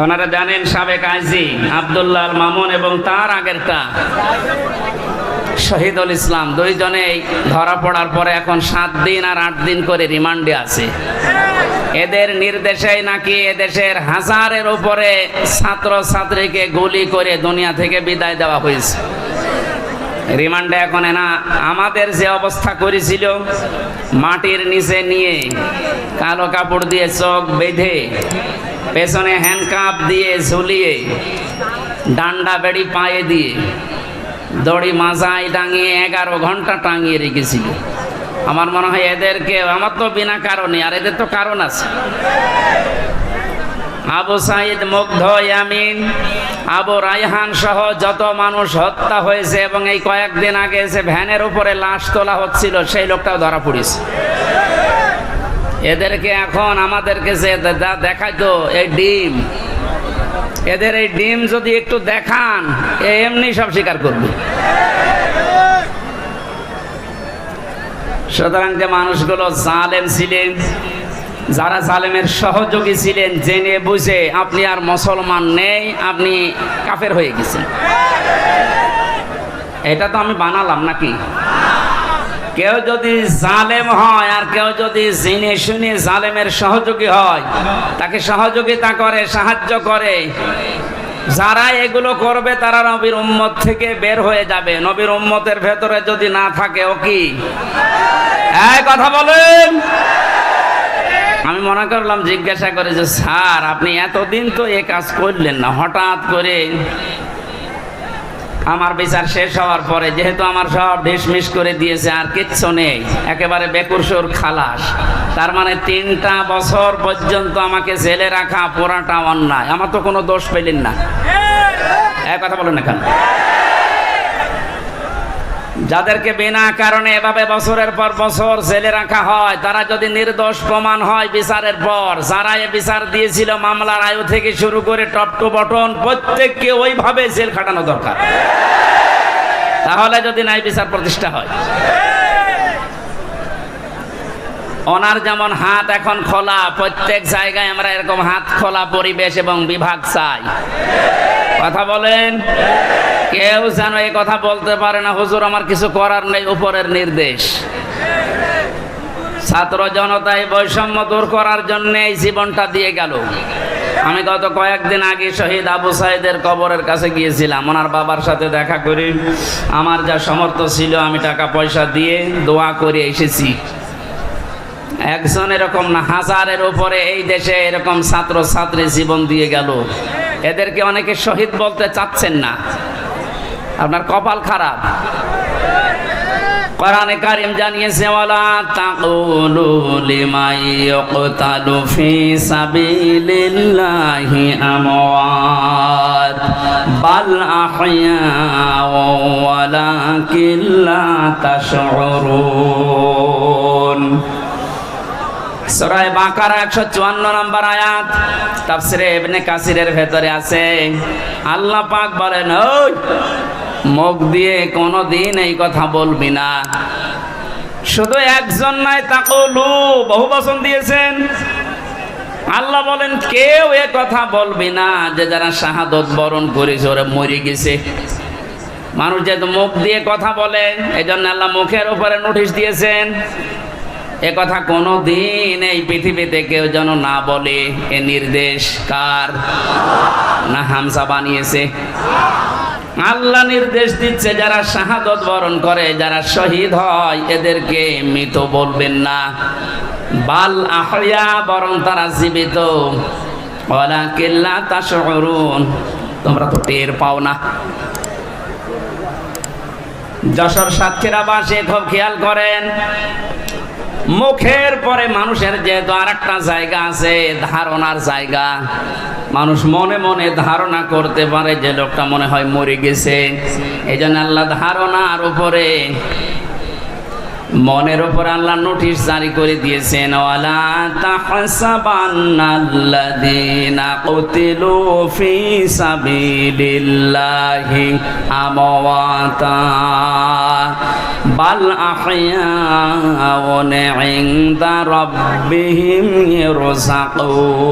আপনারা জানেন সাবেক আইজি আব্দুল্লাহ আল মামুন এবং তার আগেরটা শহীদুল ইসলাম দুইজনেই ধরা পড়ার পরে এখন 7 দিন আর 8 দিন করে রিমান্ডে আছে। এদের নির্দেশেই নাকি এদেশের হাজারের উপরে ছাত্র ছাত্রীকে গুলি করে দুনিয়া থেকে বিদায় দেওয়া হয়েছে। রিমান্ডে এখন এনা আমাদের যে অবস্থা করেছিল, মাটির নিচে নিয়ে কালো কাপড় দিয়ে চোখ বেঁধে পেছনে হ্যান্ডকাপ দিয়ে ঝুলিয়ে ডান্ডা বেড়ি পায়ে দিয়ে দড়ি মাজায় টাঙিয়ে 11 ঘন্টা টাঙিয়ে রেখেছিল। আমার মনে হয় এদেরকে, আমার তো বিনা কারণে, আর এদের তো কারণ আছে। আবু সাইদ, মুগ্ধ, ইয়ামিন, আবু রায়হান সহ যত মানুষ হত্যা হয়েছে এবং এই কয়েকদিন আগে যে ভ্যানের উপরে লাশ তোলা হচ্ছিল সেই লোকটাও ধরা পড়েছে। এদেরকে এখন আমাদেরকে যে দেখাইতো এই ডিম, এদের এই ডিম যদি একটু দেখান এমনি সব স্বীকার করবে। সুতরাং যে মানুষগুলো জালেম ছিলেন, যারা জালেমের সহযোগী ছিলেন, জেনে বুঝে আপনি আর মুসলমান নেই, আপনি কাফের হয়ে গেছেন। এটা তো আমি বানালাম নাকি? কেউ যদি জালেম হয় আর কেউ যদি জেনে শুনে জালেমের সহযোগী হয়, তাকে সহযোগিতা করে, সাহায্য করে, যারা এগুলো করবে তারা নবীর উম্মত থেকে বের হয়ে যাবে। নবীর উম্মতের ভেতরে যদি না থাকে ও কি? এই কথা বলেন। আমি মনে করলাম জিজ্ঞাসা করে যে স্যার আপনি এতদিন তো এ কাজ করলেন না, হঠাৎ করে আমার বিচার শেষ হওয়ার পরে যেহেতু আমার সব ঢিসমিস করে দিয়েছে, আর কিচ্ছু নেই, একেবারে বেকুরসুর খালাস, তার মানে 3টা বছর পর্যন্ত আমাকে জেলে রাখা পুরাটা অন্যায়, আমার তো কোনো দোষ পেলেন না। এক কথা বলেন না কেন? যাদেরকে বিনা কারণে এভাবে বছরের পর বছর জেলে রাখা হয়, তারা যদি নির্দোষ প্রমাণ হয় বিচারের পর, যারা এ বিচার দিয়েছিল মামলার আয়ু থেকে শুরু করে টপ টু বটন প্রত্যেককে ওইভাবে জেল খাটানো দরকার। তাহলে যদি ন্যায় বিচার প্রতিষ্ঠা হয়। ওনার যেমন হাত এখন খোলা, প্রত্যেক জায়গায় আমরা এরকম হাত খোলা পরিবেশ এবং বিভাগ চাই। কথা বলেন। কেউ যেন এই কথা বলতে পারে না হুজুর আমার কিছু করার নেই, উপরের নির্দেশ। ছাত্র জনতায় বৈষম্য দূর করার জন্য এই জীবনটা দিয়ে গেল। আমি গত কয়েকদিন আগে শহীদ আবু সাইদের কবরের কাছে গিয়েছিলাম, ওনার বাবার সাথে দেখা করি। আমার যা সামর্থ্য ছিল আমি টাকা পয়সা দিয়ে দোয়া করে এসেছি। একজন এরকম না, হাজারের উপরে এই দেশে এরকম ছাত্র ছাত্রী জীবন দিয়ে গেল। এদেরকে অনেকে শহীদ বলতে চাচ্ছেন না, আপনার কপাল খারাপ। কোরআনে কারীম জানিয়েছে ওয়ালা তাকুলু লিমান ইয়াকতালু ফি সাবিলিল্লাহি আমওয়াত বাল আহইয়া ওয়ালাকিন লা তাশউরুন। সূরা বাকারা 154 নম্বর আয়াত, তাফসীরে ইবনে কাসিরের ভেতরে আছে। আল্লাহ পাক বলেন, ওই মুখ দিয়ে কোনোদিন এই কথা বলবি না। শুধু একজন নাই, তাকুলু বহু বচন দিয়েছেন। আল্লাহ বলেন কেউ এ কথা বলবি না যে যারা শাহাদত বরণ করেছে ওরা মরে গেছে। মানুষ যেহেতু মুখ দিয়ে কথা বলে, এই জন্য আল্লাহ মুখের উপরে নোটিশ দিয়েছেন এ কথা কোনো দিন এই পৃথিবীতে কেউ যেন না বলে। এ নির্দেশ কার? না হামজা বানিয়েছে? আল্লাহ নির্দেশ দিচ্ছে যারা শাহাদত বরণ করে, যারা শহীদ হয়, এদেরকে মৃত বলবেন না। বাল আহইয়া, বরং তারা জীবিত। ওয়ালাকিন লা তাশউরুন, তোমরা তো টের পাও না। যশোর সাতক্ষীরাবাসী খুব খেয়াল করেন, মুখের পরে মানুষের যেহেতু আর একটা জায়গা আছে, ধারণার জায়গা। মানুষ মনে মনে ধারণা করতে পারে যে লোকটা মনে হয় মরে গেছে। এই জন্য আল্লাহ ধারণার উপরে, মনের উপর আল্লাহ নোটিশ জারি করে দিয়েছেন। ওয়ালা তাহসাবান্নাল্লাযীনা কুতিলু ফি সাবিলিল্লাহি আমওয়াতা বাল আহইয়াউন ইনদা রাব্বিহিম ইরযাকুন।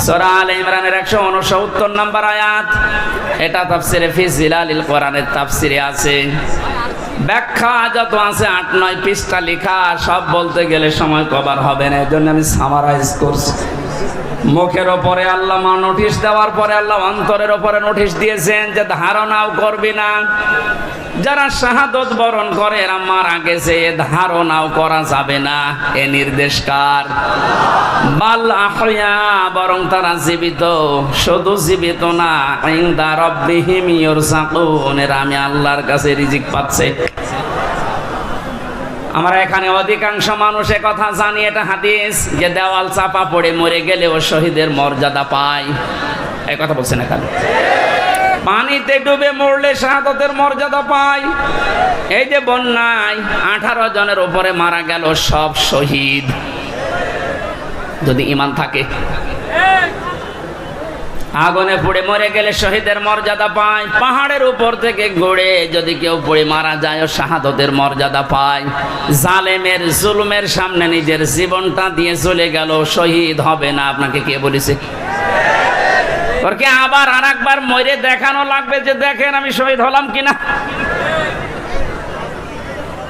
সূরা আলে ইমরানের 169 নম্বর আয়াত। এটা তাফসিরে ফি জিলালিল কোরআনের তাফসিরে আছে। ব্যাখ্যা যত আছে 8-9 পৃষ্ঠা লেখা, সব বলতে গেলে সময় কভার হবে না, এজন্য আমি সামারাইজ করছি। মুখের ওপরে আল্লাহ নোটিশ দেওয়ার পরে আল্লাহ অন্তরের ওপরে নোটিশ দিয়েছেন যে ধারণাও করবি না। যারা শাহাদত বরণ করে এরা মারা গেছে, ধারণাও করা যাবে না। এ নির্দেশ কার? বাল আহইয়া, বরং তারা জীবিত। শুধু জীবিত না, ইনদা রাব্বিহিম ইরযাকুন, এরা আমি আল্লাহর কাছে রিজিক পাচ্ছে। আমরা এখানে অধিকাংশ মানুষ কথা জানি, এটা হাদিস, যে দেওয়াল চাপা পড়ে মরে গেলেও শহীদের মর্যাদা পায়। এই কথা বলছেন এখানে। পানিতে ডুবে মরলে শাহাদাতের মর্যাদা পায়। এই যে বন্যায় 18 জনের উপরে মারা গেল, সব শহীদ, যদি ঈমান থাকে। আগুনে পুড়ে মরে গেলে শহীদের মর্যাদা পায়। পাহাড়ের উপর থেকে গড়ে যদি কেউ পড়ে মারা যায়, ও শাহাদাতের মর্যাদা পায়। জালেমের জুলুমের সামনে নিজের জীবনটা দিয়ে চলে গেল, শহীদ হবে না। আপনাকে কে বলেছে? ওরকে আবার আরেকবার মরে দেখানো লাগবে যে দেখেন আমি শহীদ হলাম কিনা।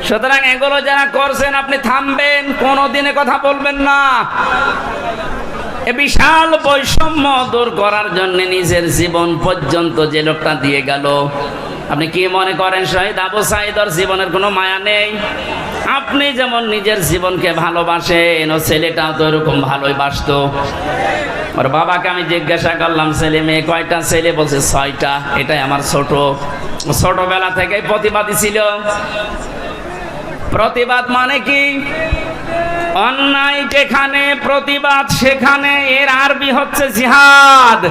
সুতরাং এগুলো যারা করছেন আপনি থামবেন, কোনোদিনে কথা বলবেন না। এ বিশাল বৈষম্য দূর করার জন্য নিজের জীবন পর্যন্ত যে লোকটা দিয়ে গেল, আপনি কি মনে করেন শহীদ আবু সাঈদের জীবনের কোনো মায়া নেই? আপনি যেমন নিজের জীবনকে ভালোবাসেন, ও ছেলেটাও তো এরকম ভালোই বাসতো। ওর বাবাকে আমি জিজ্ঞাসা করলাম ছেলে মেয়ে কয়টা? ছেলে বলছে 6টা। এটাই আমার ছোট। ছোটবেলা থেকেই প্রতিবাদী ছিল। প্রতিবাদ মানে কি? অন্যায় যেখানে প্রতিবাদ সেখানে, এর আরবি হচ্ছে জিহাদ।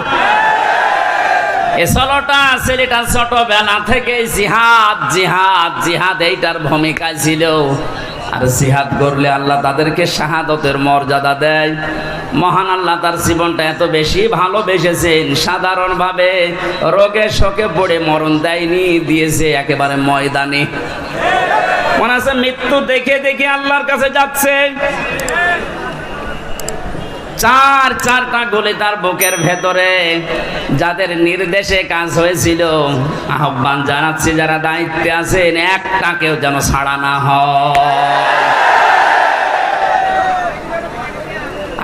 ছেলেটা ছোটবেলা থেকে জিহাদ জিহাদ জিহাদ এইটার ভূমিকায় ছিল। আর জিহাদ করলে আল্লাহ তাদেরকে শাহাদতের মর্যাদা দেয়। মহান আল্লাহ তার জীবনটা এত বেশি ভালোবেসেছেন, সাধারণভাবে রোগে শোকে পড়ে মরণ দেয়নি, দিয়েছে একেবারে ময়দানে। মনে আছে মৃত্যু দেখে দেখে আল্লাহর কাছে যাচ্ছে। 4টা গুলি তার বুকের ভেতরে। যাদের নির্দেশে কাজ হয়েছিল, আহ্বান জানাচ্ছি যারা দায়িত্বে আছেন, একটাকেও যেন ছাড়া না হয়।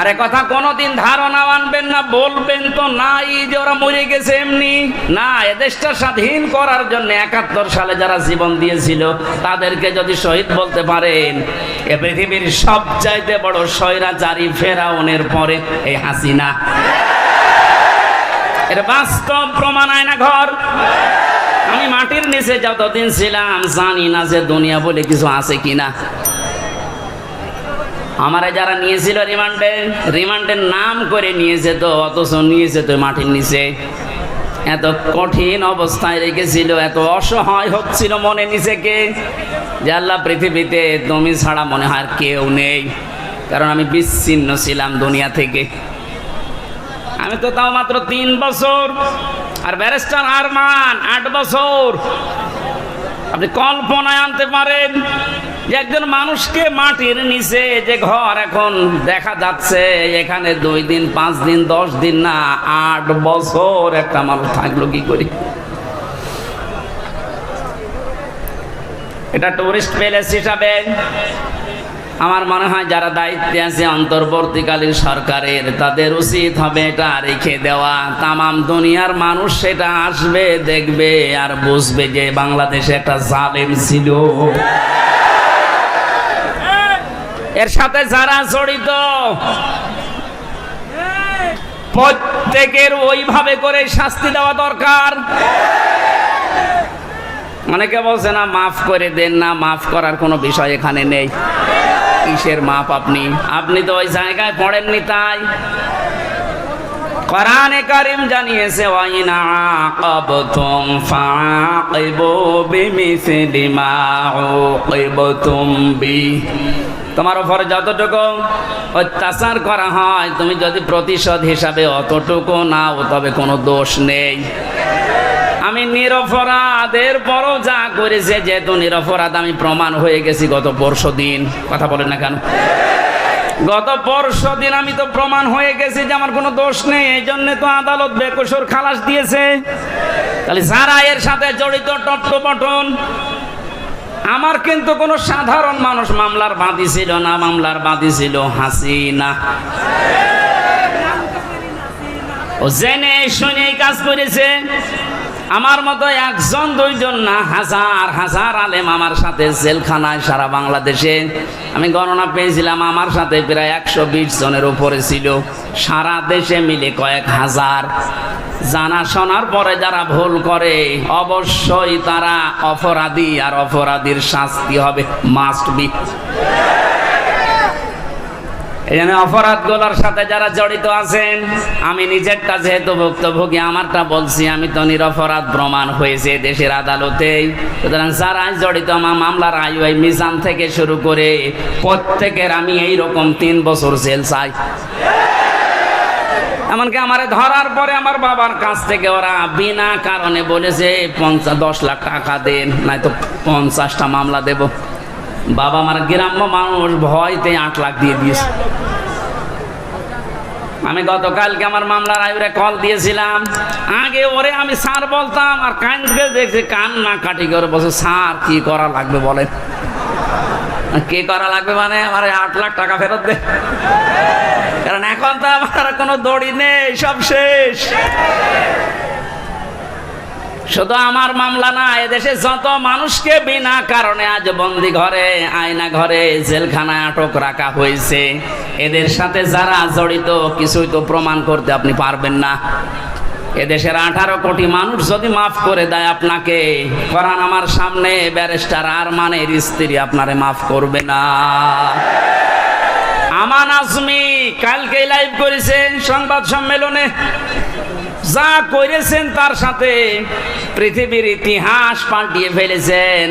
আরে কথা কোনোদিন ধারণা আনবেন না, বলবেন তো নাই যে ওরা মরে গেছে এমনি না। এদেশটা স্বাধীন করার জন্য 71 সালে যারা জীবন দিয়েছিল তাদেরকে যদি শহীদ বলতে পারেন, এ পৃথিবীর সবচাইতে বড় স্বৈরাচারী ফেরাউনের পরে এই হাসিনা। এর বাস্তব প্রমাণ আয়না ঘর। আমি মাটির নিচে যতদিন ছিলাম জানি না যে দুনিয়া বলে কিছু আছে কিনা। আমারে যারা নিয়েছিল রিমান্ডের নাম করে নিয়েছে তো, অথচ নিয়েছে তো মাটির নিচে। এত কঠিন অবস্থায় রেখেছিল, এত অসহায় হচ্ছিল মনে নিজেকে যে আল্লাহ পৃথিবীতে তুমি ছাড়া মনে হয় কেউ নেই। কারণ আমি বিচ্ছিন্ন ছিলাম দুনিয়া থেকে। আমি তো তাও মাত্র 3 বছর, আর ব্যারিস্টার আরমান 8 বছর। আপনি কল্পনায় আনতে পারেন যে একজন মানুষকে মাটির নিচে যে ঘর এখন দেখা যাচ্ছে, এখানে 2 দিন 5 দিন 10 দিন না 8 বছর একটা মানুষ থাকলো কি করে? এটা টুরিস্ট প্লেস হিসাবে আমার মনে হয় যারা দায়িত্বে আছে অন্তর্বর্তীকালীন সরকারের, তাদের উচিত হবে এটা রেখে দেওয়া। তামাম দুনিয়ার মানুষ সেটা আসবে, দেখবে আর বুঝবে যে বাংলাদেশে একটা জালেম ছিল। এর সাথে যারা জড়িত প্রত্যেকের ওইভাবে করে শাস্তি দেওয়া দরকার। অনেকে বলছে না মাফ করে দেন না, মাফ করার কোনো বিষয় এখানে নেই। কিসের মাপ? আপনি তো ওই জায়গায় পড়েননি। তাই কোরআনে কারীম জানিয়েছে ওয়াইনা আকাবতুম ফাআকিবু বিমিসলি মা উকিবতুম বি। তোমার উপরে যতটুকু অত্যাচার করা হয় তুমি যদি প্রতিশোধ হিসাবে অতটুকু নাও তবে কোনো দোষ নেই। আমি নিরপরাধ, এরপরও যা করেছে যেহেতু নিরপরাধ আমি প্রমাণ হয়ে গেছি গত পরশুদিন। কথা বলেন না কেন? গত পরশুদিন আমি তো প্রমাণ হয়ে গেছি যে আমার কোনো দোষ নেই, এই জন্য তো আদালত বেকসুর খালাস দিয়েছে। তাহলে যারা এর সাথে জড়িত টট্টপটন, আমার কিন্তু কোনো সাধারণ মানুষ মামলার বাদী ছিল না, মামলার বাদী ছিল হাসিনা। ও জেনে শুনে কাজ করেছে। আমার মতো একজন দুইজন না, হাজার হাজার আলেম আমার সাথে জেলখানায় সারা বাংলাদেশে আমি গণনা পেয়েছিলাম, আমার সাথে প্রায় 120 জনের উপরে ছিল, সারা দেশে মিলে কয়েক হাজার। জানা শোনার পরে যারা ভুল করে অবশ্যই তারা অপরাধী, আর অপরাধীর শাস্তি হবে মাস্ট বি। এই জন্য অপরাধগুলোর সাথে যারা জড়িত আছেন, আমি নিজেরটা যেহেতু ভুক্তভোগী আমারটা বলছি, আমি তো নিরপরাধ প্রমাণ হয়েছে দেশের আদালতে। সুতরাং যারা জড়িত আমার মামলার আইওয়াই মিজান থেকে শুরু করে প্রত্যেকের আমি এইরকম 3 বছর জেল চাই। এমনকি আমারে ধরার পরে আমার বাবার কাছ থেকে ওরা বিনা কারণে বলেছে 10 লাখ টাকা দেন, নয়তো 50টা মামলা দেব। বাবা আমার গ্রাম্য মানুষ, ভয়তে 8 লাখ দিয়ে দিয়েছে। আমি গতকালকে আমার মামলার আইরে কল দিয়েছিলাম, আগে ওরে আমি স্যার বলতাম, আর কানকে দেখছি কান্না কাটি করে বসে, স্যার কি করা লাগবে বলেন। কি করা লাগবে মানে আমার 8 লাখ টাকা ফেরত দে, কারণ এখন তো আমার কোনো দড়ি নেই, সব শেষ। শুধু আমার মামলা না, এদেশে যত মানুষকে বিনা কারণে আজ বন্দি ঘরে, আয়না ঘরে, জেলখানায় আটক রাখা হয়েছে, এদের সাথে যারা জড়িত কিছুই তো প্রমাণ করতে আপনি পারবেন না। এদেশের 18 কোটি মানুষ যদি মাফ করে দেয় আপনাকে, কোরআন আমার সামনে ব্যারিস্টার আরমানের স্ত্রী আপনারে মাফ করবে না। আমান আজমি কালকে লাইভ করেছেন সংবাদ সম্মেলনে, যা করেছেন তার সাথে পৃথিবীর ইতিহাস পাল্টিয়ে ফেলেছেন।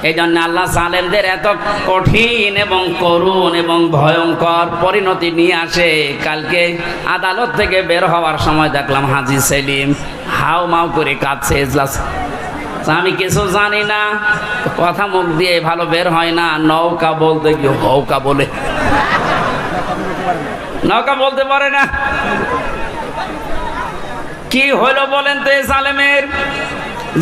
এই জন্য আল্লাহ জালেমদের এত কঠিন এবং করুণ এবং ভয়ঙ্কর পরিণতি নিয়ে আসে। কালকে আদালত থেকে বের হওয়ার সময় দেখলাম হাজী সেলিম হাউ মাউ করে কাঁদছে এজলাস। আমি কিছু জানি না, কথা মুখ দিয়ে ভালো বের হয় না, নৌকা বলতে কি হৌকা বলে, নৌকা বলতে পারে না। কি হলো বলেন তো? জালেমের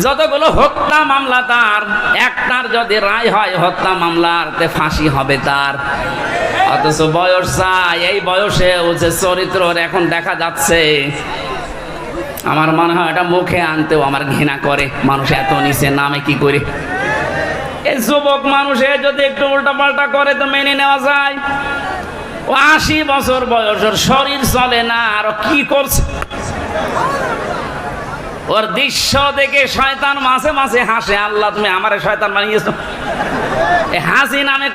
যতগুলো হত্যা মামলা, তার একটার যদি রায় হয় হত্যা মামলার, তে ফাঁসি হবে তার। অথচ বয়স চাই, এই বয়সে ও যে চরিত্র এখন দেখা যাচ্ছে, আমার মনে হয় এটা মুখে আনতেও আমার ঘৃণা করে। মানুষ এত নিচে নামে কি করে? এই যুবক মানুষে যদি একটু উল্টা পাল্টা করে তো মেনে নেওয়া যায়। ও 80 বছর বয়স, ওর শরীর চলে না, আর কি করছে? ওর দৃশ্য দেখে শয়তান মাঝে মাঝে হাসে, আল্লাহ তুমি আমারে শয়তান বানিয়েছো। হাসি নামে